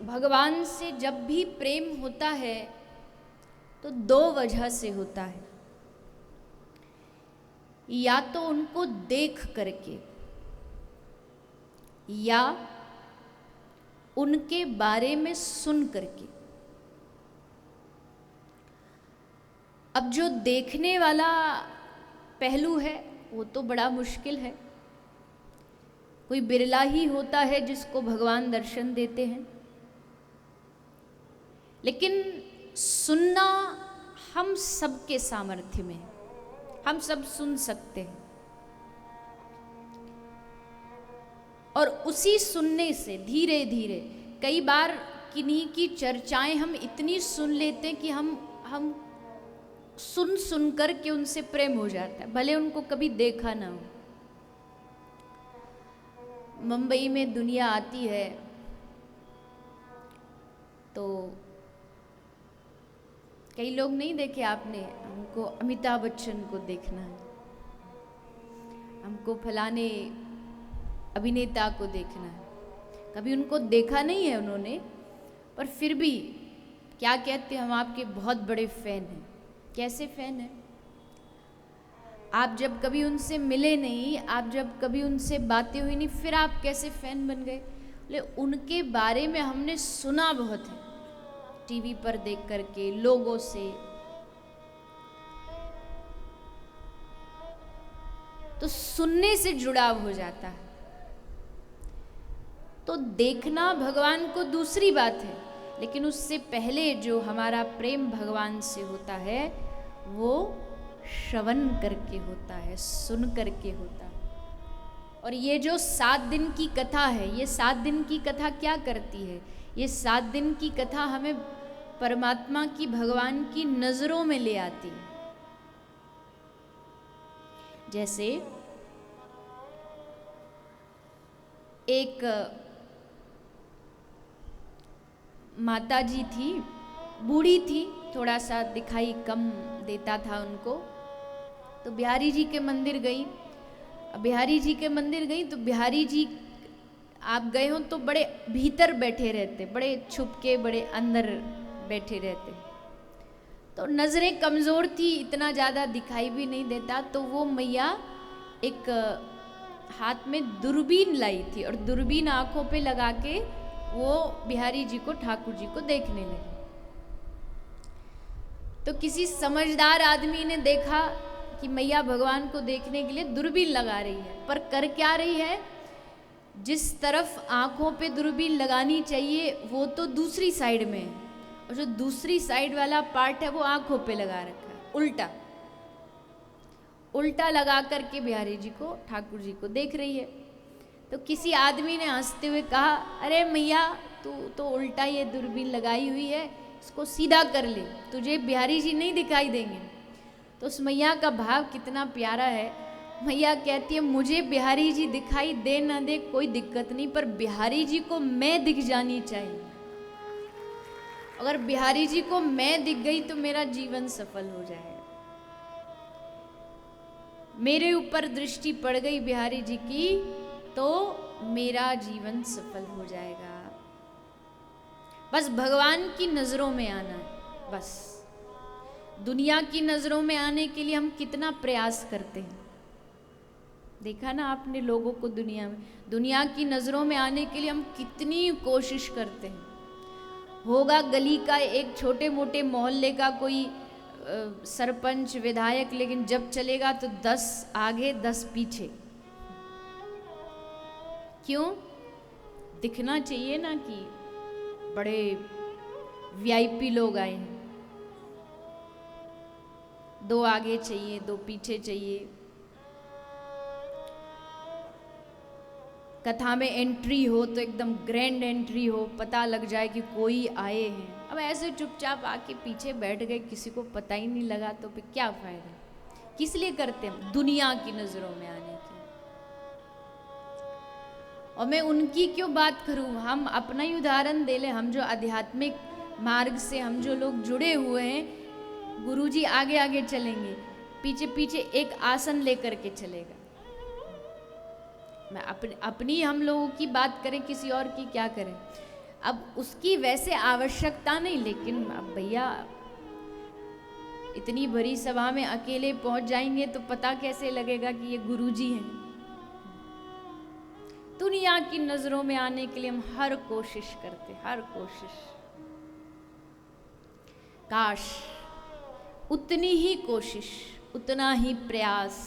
भगवान से जब भी प्रेम होता है तो दो वजह से होता है। या तो उनको देख करके या उनके बारे में सुन करके। अब जो देखने वाला पहलू है वो तो बड़ा मुश्किल है, कोई बिरला ही होता है जिसको भगवान दर्शन देते हैं। लेकिन सुनना हम सबके सामर्थ्य में है, हम सब सुन सकते हैं। और उसी सुनने से धीरे धीरे कई बार किन्हीं की चर्चाएं हम इतनी सुन लेते हैं कि हम सुन सुन कर के उनसे प्रेम हो जाता है, भले उनको कभी देखा ना हो। मुंबई में दुनिया आती है तो कई लोग नहीं देखे आपने, हमको अमिताभ बच्चन को देखना है, हमको फलाने अभिनेता को देखना है। कभी उनको देखा नहीं है उन्होंने, पर फिर भी क्या कहते हैं, हम आपके बहुत बड़े फैन हैं। कैसे फैन हैं? आप जब कभी उनसे मिले नहीं, आप जब कभी उनसे बातें हुई नहीं, फिर आप कैसे फैन बन गए? बोले उनके बारे में हमने सुना बहुत है, टीवी पर देख करके, लोगों से। तो सुनने से जुड़ाव हो जाता है। तो देखना भगवान को दूसरी बात है, लेकिन उससे पहले जो हमारा प्रेम भगवान से होता है वो श्रवण करके होता है, सुन करके होता है। और ये जो 7 दिन की कथा है, ये 7 दिन की कथा क्या करती है? ये 7 दिन की कथा हमें परमात्मा की, भगवान की नजरों में ले आती है। जैसे एक माता जी थी, बूढ़ी थी, थोड़ा सा दिखाई कम देता था उनको। तो बिहारी जी के मंदिर गई। बिहारी जी के मंदिर गई तो बिहारी जी, आप गए हो तो बड़े भीतर बैठे रहते, बड़े छुप के, बड़े अंदर बैठे रहते। तो नज़रें कमज़ोर थी, इतना ज़्यादा दिखाई भी नहीं देता। तो वो मैया एक हाथ में दूरबीन लाई थी और दूरबीन आंखों पे लगा के वो बिहारी जी को, ठाकुर जी को देखने लगी। तो किसी समझदार आदमी ने देखा कि मैया भगवान को देखने के लिए दूरबीन लगा रही है, पर कर क्या रही है? जिस तरफ आंखों पे दूरबीन लगानी चाहिए वो तो दूसरी साइड में है, और जो दूसरी साइड वाला पार्ट है वो आंखों पे लगा रखा है, उल्टा उल्टा लगा करके बिहारी जी को, ठाकुर जी को देख रही है। तो किसी आदमी ने हंसते हुए कहा, अरे मैया तू तो उल्टा ये दूरबीन लगाई हुई है, इसको सीधा कर ले, तुझे बिहारी जी नहीं दिखाई देंगे। तो उस मैया का भाव कितना प्यारा है। मैया कहती है, मुझे बिहारी जी दिखाई दे ना दे कोई दिक्कत नहीं, पर बिहारी जी को मैं दिख जानी चाहिए। अगर बिहारी जी को मैं दिख गई तो मेरा जीवन सफल हो जाएगा। मेरे ऊपर दृष्टि पड़ गई बिहारी जी की तो मेरा जीवन सफल हो जाएगा। बस भगवान की नजरों में आना है। बस दुनिया की नजरों में आने के लिए हम कितना प्रयास करते हैं, देखा ना आपने लोगों को। दुनिया की नजरों में आने के लिए हम कितनी कोशिश करते हैं। होगा गली का एक छोटे मोटे मोहल्ले का कोई सरपंच, विधायक, लेकिन जब चलेगा तो 10 आगे 10 पीछे। क्यों? दिखना चाहिए ना कि बड़े वीआईपी लोग आए हैं। 2 आगे चाहिए, 2 पीछे चाहिए। कथा में एंट्री हो तो एकदम ग्रैंड एंट्री हो, पता लग जाए कि कोई आए हैं। अब ऐसे चुपचाप आके पीछे बैठ गए, किसी को पता ही नहीं लगा, तो फिर क्या फायदा? किस लिए करते हैं? दुनिया की नजरों में आने की। और मैं उनकी क्यों बात करूं, हम अपना ही उदाहरण दे ले। हम जो आध्यात्मिक मार्ग से हम जो लोग जुड़े हुए हैं, गुरुजी आगे आगे चलेंगे, पीछे पीछे एक आसन लेकर के चलेगा। मैं अपनी हम लोगों की बात करें, किसी और की क्या करें। अब उसकी वैसे आवश्यकता नहीं, लेकिन अब भैया इतनी बड़ी सभा में अकेले पहुंच जाएंगे तो पता कैसे लगेगा कि ये गुरुजी हैं। दुनिया की नजरों में आने के लिए हम हर कोशिश करते, हर कोशिश। काश उतनी ही कोशिश, उतना ही प्रयास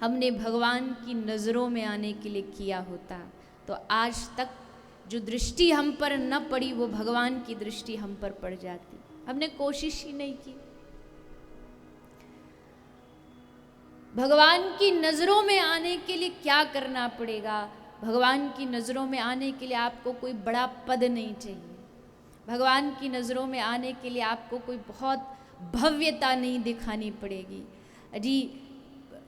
हमने भगवान की नजरों में आने के लिए किया होता, तो आज तक जो दृष्टि हम पर न पड़ी वो भगवान की दृष्टि हम पर पड़ जाती। हमने कोशिश ही नहीं की। भगवान की नजरों में आने के लिए क्या करना पड़ेगा? भगवान की नजरों में आने के लिए आपको कोई बड़ा पद नहीं चाहिए। भगवान की नजरों में आने के लिए आपको कोई बहुत भव्यता नहीं दिखानी पड़ेगी। जी,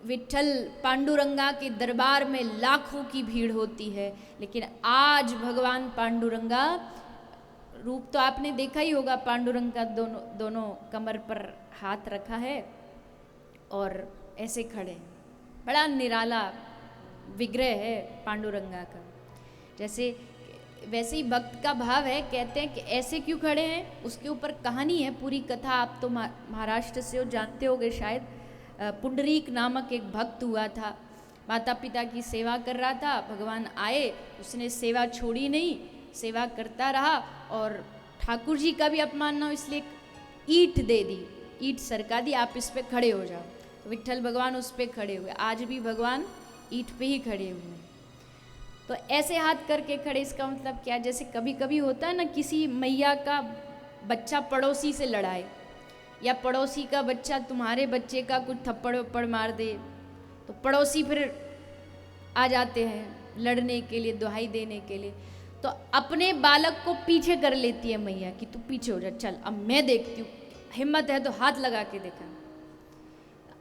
विठल पांडुरंगा के दरबार में लाखों की भीड़ होती है, लेकिन आज भगवान पांडुरंगा रूप तो आपने देखा ही होगा। पांडुरंग का दोनों कमर पर हाथ रखा है और ऐसे खड़े, बड़ा निराला विग्रह है पांडुरंगा का। जैसे वैसे ही भक्त का भाव है, कहते हैं कि ऐसे क्यों खड़े हैं, उसके ऊपर कहानी है, पूरी कथा आप तो महाराष्ट्र से हो, जानते होगे शायद। पुंडरीक नामक एक भक्त हुआ था, माता पिता की सेवा कर रहा था। भगवान आए, उसने सेवा छोड़ी नहीं, सेवा करता रहा और ठाकुर जी का भी अपमान ना हो इसलिए ईंट दे दी, ईंट सरका दी, आप इस पे खड़े हो जाओ। तो विठ्ठल भगवान उस पे खड़े हुए। आज भी भगवान ईंट पे ही खड़े हुए हैं। तो ऐसे हाथ करके खड़े, इसका मतलब क्या? जैसे कभी कभी होता है ना, किसी मैया का बच्चा पड़ोसी से लड़ाए, या पड़ोसी का बच्चा तुम्हारे बच्चे का कुछ थप्पड़ वप्पड़ मार दे, तो पड़ोसी फिर आ जाते हैं लड़ने के लिए, दुहाई देने के लिए। तो अपने बालक को पीछे कर लेती है मैया कि तू पीछे हो जा, चल अब मैं देखती हूँ, हिम्मत है तो हाथ लगा के देखा।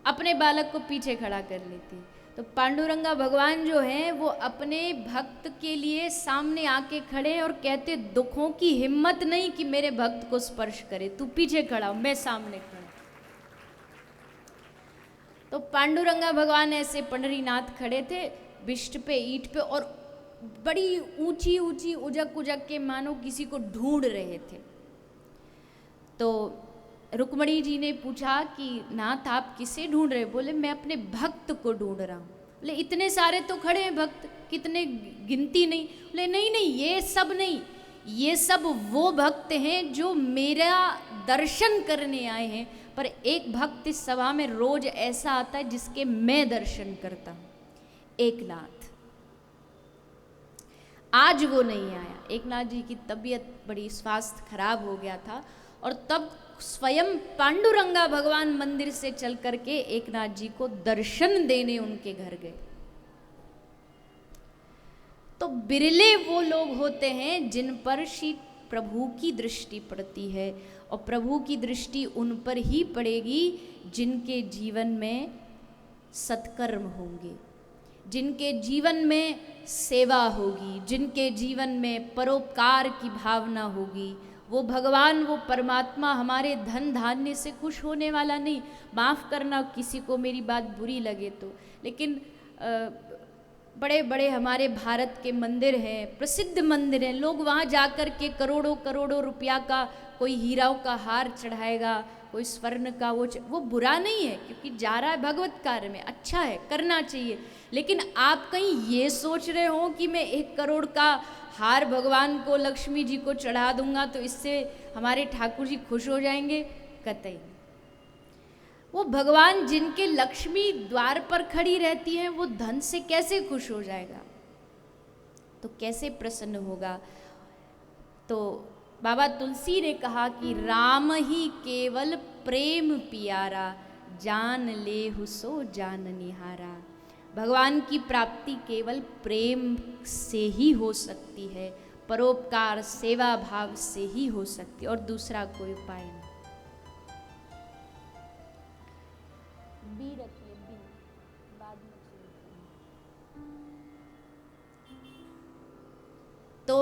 अपने बालक को पीछे खड़ा कर लेती है। तो पांडुरंगा भगवान जो हैं वो अपने भक्त के लिए सामने आके खड़े हैं और कहते, दुखों की हिम्मत नहीं कि मेरे भक्त को स्पर्श करे, तू पीछे खड़ा हो, मैं सामने खड़ा। तो पांडुरंगा भगवान ऐसे पंडरीनाथ खड़े थे बिष्ट पे, ईंट पे, और बड़ी ऊंची ऊंची उजक उजक के मानो किसी को ढूंढ रहे थे। तो रुक्मणी जी ने पूछा कि नाथ आप किसे ढूंढ रहे? बोले मैं अपने भक्त को ढूंढ रहा हूँ। बोले इतने सारे तो खड़े हैं भक्त, कितने गिनती नहीं? बोले नहीं नहीं, ये सब नहीं, ये सब वो भक्त हैं जो मेरा दर्शन करने आए हैं। पर एक भक्त इस सभा में रोज ऐसा आता है जिसके मैं दर्शन करता हूँ, एकनाथ। आज वो नहीं आया। एकनाथ जी की तबीयत बड़ी, स्वास्थ्य खराब हो गया था, और तब स्वयं पांडुरंगा भगवान मंदिर से चल करके एकनाथ जी को दर्शन देने उनके घर गए। तो बिरले वो लोग होते हैं जिन पर श्री प्रभु की दृष्टि पड़ती है, और प्रभु की दृष्टि उन पर ही पड़ेगी जिनके जीवन में सत्कर्म होंगे, जिनके जीवन में सेवा होगी, जिनके जीवन में परोपकार की भावना होगी। वो भगवान, वो परमात्मा हमारे धन धान्य से खुश होने वाला नहीं। माफ़ करना किसी को मेरी बात बुरी लगे तो, लेकिन बड़े बड़े हमारे भारत के मंदिर हैं, प्रसिद्ध मंदिर हैं, लोग वहाँ जाकर के करोड़ों करोड़ों रुपया का कोई हीराओं का हार चढ़ाएगा, कोई स्वर्ण का, वो बुरा नहीं है, क्योंकि जा रहा है भगवत कार्य में, अच्छा है, करना चाहिए। लेकिन आप कहीं ये सोच रहे हो कि मैं 1 करोड़ का हार भगवान को, लक्ष्मी जी को चढ़ा दूंगा तो इससे हमारे ठाकुर जी खुश हो जाएंगे? कतई नहीं। वो भगवान जिनके लक्ष्मी द्वार पर खड़ी रहती है, वो धन से कैसे खुश हो जाएगा? तो कैसे प्रसन्न होगा? तो बाबा तुलसी ने कहा कि राम ही केवल प्रेम पियारा, जान लेहु सो जान निहारा। भगवान की प्राप्ति केवल प्रेम से ही हो सकती है, परोपकार सेवा भाव से ही हो सकती है, और दूसरा कोई उपाय नहीं। बी रखिए, बी बाद में। तो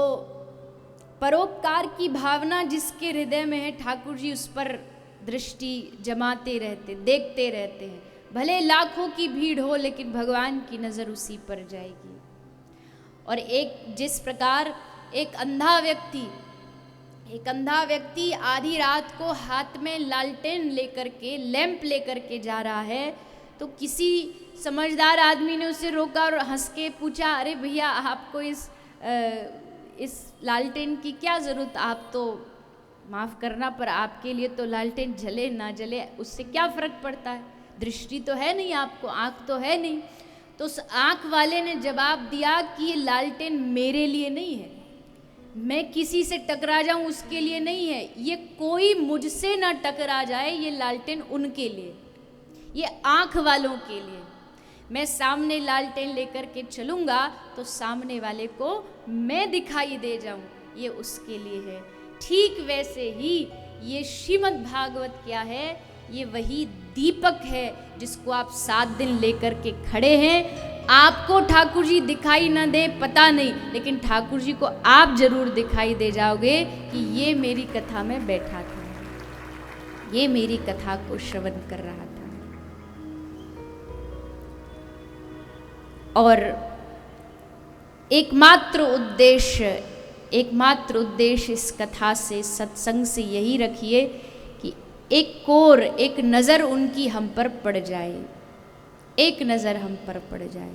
परोपकार की भावना जिसके हृदय में है, ठाकुर जी उस पर दृष्टि जमाते रहते, देखते रहते हैं। भले लाखों की भीड़ हो, लेकिन भगवान की नज़र उसी पर जाएगी। और एक जिस प्रकार एक अंधा व्यक्ति एक अंधा व्यक्ति आधी रात को हाथ में लालटेन लेकर के, लैंप लेकर के जा रहा है, तो किसी समझदार आदमी ने उसे रोका और हंस के पूछा, अरे भैया आपको इस लालटेन की क्या ज़रूरत, आप तो माफ़ करना पर आपके लिए तो लालटेन जले ना जले उससे क्या फ़र्क पड़ता है, दृष्टि तो है नहीं आपको, आँख तो है नहीं। तो उस आँख वाले ने जवाब दिया कि ये लालटेन मेरे लिए नहीं है, मैं किसी से टकरा जाऊं उसके लिए नहीं है, ये कोई मुझसे ना टकरा जाए, ये लालटेन उनके लिए, ये आँख वालों के लिए। मैं सामने लालटेन लेकर के चलूँगा तो सामने वाले को मैं दिखाई दे जाऊं, ये उसके लिए है। ठीक वैसे ही ये श्रीमद् भागवत क्या है, ये वही दीपक है जिसको आप 7 दिन लेकर के खड़े हैं। आपको ठाकुर जी दिखाई ना दे पता नहीं, लेकिन ठाकुर जी को आप जरूर दिखाई दे जाओगे कि ये मेरी कथा में बैठा था, ये मेरी कथा को श्रवण कर रहा था। और एकमात्र उद्देश्य इस कथा से, सत्संग से यही रखिए कि एक नज़र उनकी हम पर पड़ जाए, एक नज़र हम पर पड़ जाए।